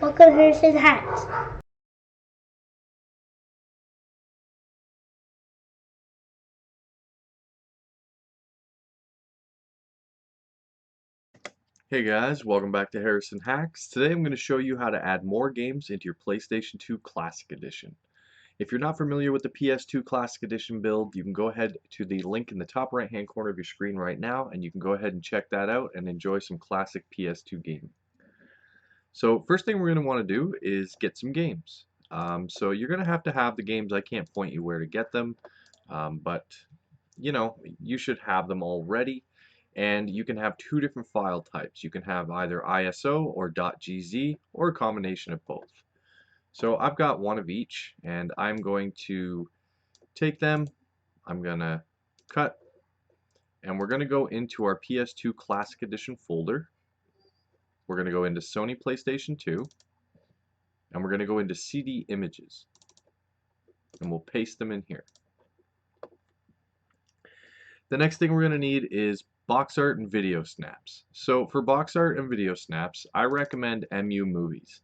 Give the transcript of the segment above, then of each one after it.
Welcome to Harrison Hacks. Hey guys, welcome back to Harrison Hacks. Today I'm going to show you how to add more games into your PlayStation 2 Classic Edition. If you're not familiar with the PS2 Classic Edition build, you can go ahead to the link in the top right hand corner of your screen right now and you can go ahead and check that out and enjoy some classic PS2 gaming. So first thing we're going to want to do is get some games. So you're going to have the games. I can't point you where to get them, but you should have them already. And you can have two different file types. You can have either ISO or .gz or a combination of both. So I've got one of each, and I'm going to take them, I'm going to cut, and we're going to go into our PS2 Classic Edition folder. We're going to go into Sony PlayStation 2, and we're going to go into CD Images, and we'll paste them in here. The next thing we're going to need is box art and video snaps. So for box art and video snaps, I recommend MU Movies.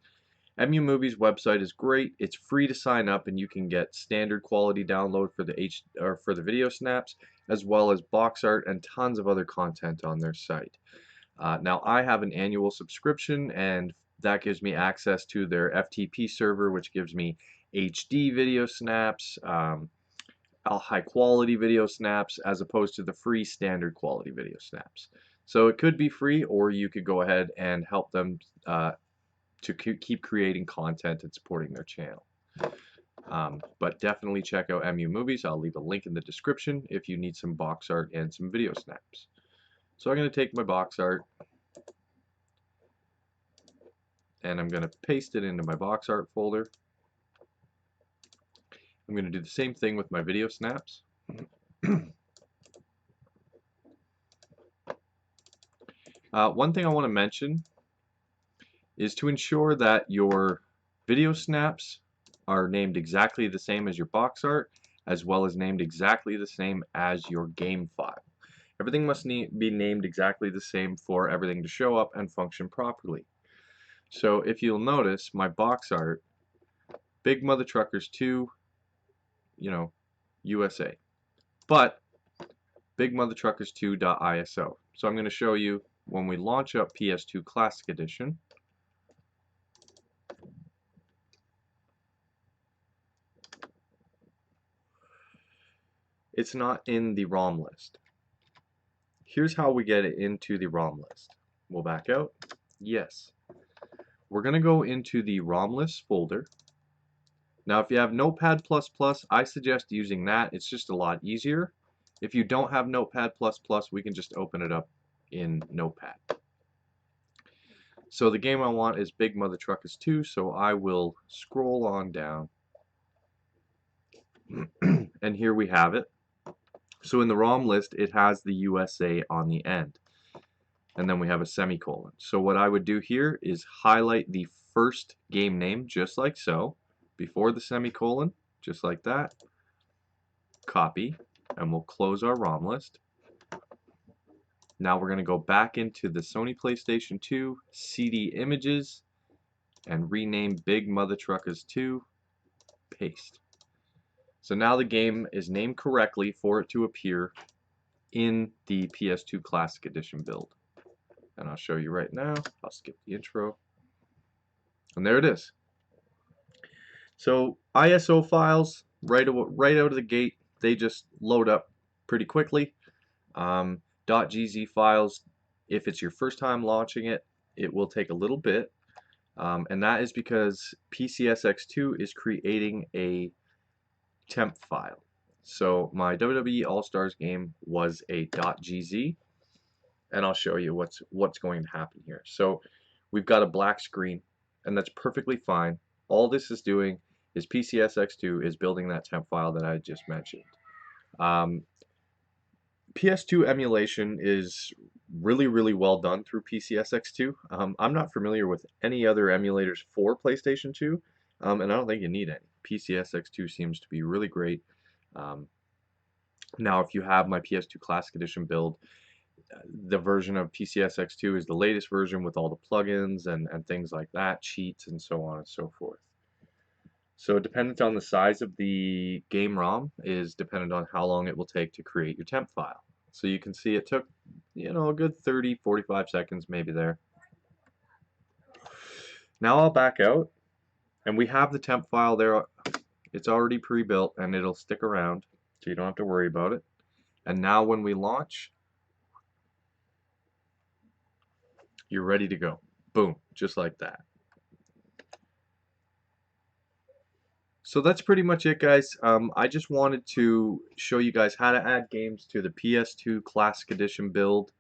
MU Movies website is great. It's free to sign up and you can get standard quality download for the video snaps as well as box art and tons of other content on their site. Now I have an annual subscription and that gives me access to their FTP server, which gives me HD video snaps, high quality video snaps as opposed to the free standard quality video snaps. So it could be free, or you could go ahead and help them to keep creating content and supporting their channel. But definitely check out MU Movies. I'll leave a link in the description if you need some box art and some video snaps. So I'm going to take my box art and I'm going to paste it into my box art folder. I'm going to do the same thing with my video snaps. One thing I want to mention is to ensure that your video snaps are named exactly the same as your box art, as well as named exactly the same as your game file. Everything must be named exactly the same for everything to show up and function properly. So if you'll notice, my box art, Big Mother Truckers 2, USA, but Big Mother Truckers 2.iso. So I'm going to show you when we launch up PS2 Classic Edition. It's not in the ROM list. Here's how we get it into the ROM list. We'll back out. Yes. We're going to go into the ROM list folder. Now if you have Notepad++, I suggest using that. It's just a lot easier. If you don't have Notepad++, we can just open it up in Notepad. So the game I want is Big Mother Truckers 2, so I will scroll on down. And here we have it. So in the ROM list, it has the USA on the end. And then we have a semicolon. So what I would do here is highlight the first game name, just like so, before the semicolon, just like that. Copy, and we'll close our ROM list. Now we're going to go back into the Sony PlayStation 2 CD Images and rename Big Mother Truckers 2. Paste. So now the game is named correctly for it to appear in the PS2 Classic Edition build. And I'll show you right now. I'll skip the intro. And there it is. So ISO files, right out of the gate, they just load up pretty quickly. .gz files, if it's your first time launching it, it will take a little bit. And that is because PCSX2 is creating a temp file. So my WWE All-Stars game was a .gz, and I'll show you what's going to happen here. So we've got a black screen, and that's perfectly fine. All this is doing is PCSX2 is building that temp file that I just mentioned. PS2 emulation is really well done through PCSX2. I'm not familiar with any other emulators for PlayStation 2, and I don't think you need any. PCSX2 seems to be really great. Now, if you have my PS2 Classic Edition build, the version of PCSX2 is the latest version with all the plugins and things like that, cheats and so on and so forth. So dependent on the size of the game ROM is dependent on how long it will take to create your temp file. So you can see it took, you know, a good 30, 45 seconds maybe there. Now I'll back out, and we have the temp file there. It's already pre-built and it'll stick around, so you don't have to worry about it. And now when we launch, you're ready to go. Boom, just like that. So that's pretty much it, guys. I just wanted to show you guys how to add games to the PS2 Classic Edition build.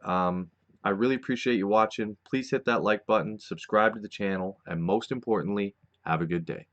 I really appreciate you watching. Please hit that like button, subscribe to the channel, and most importantly, have a good day.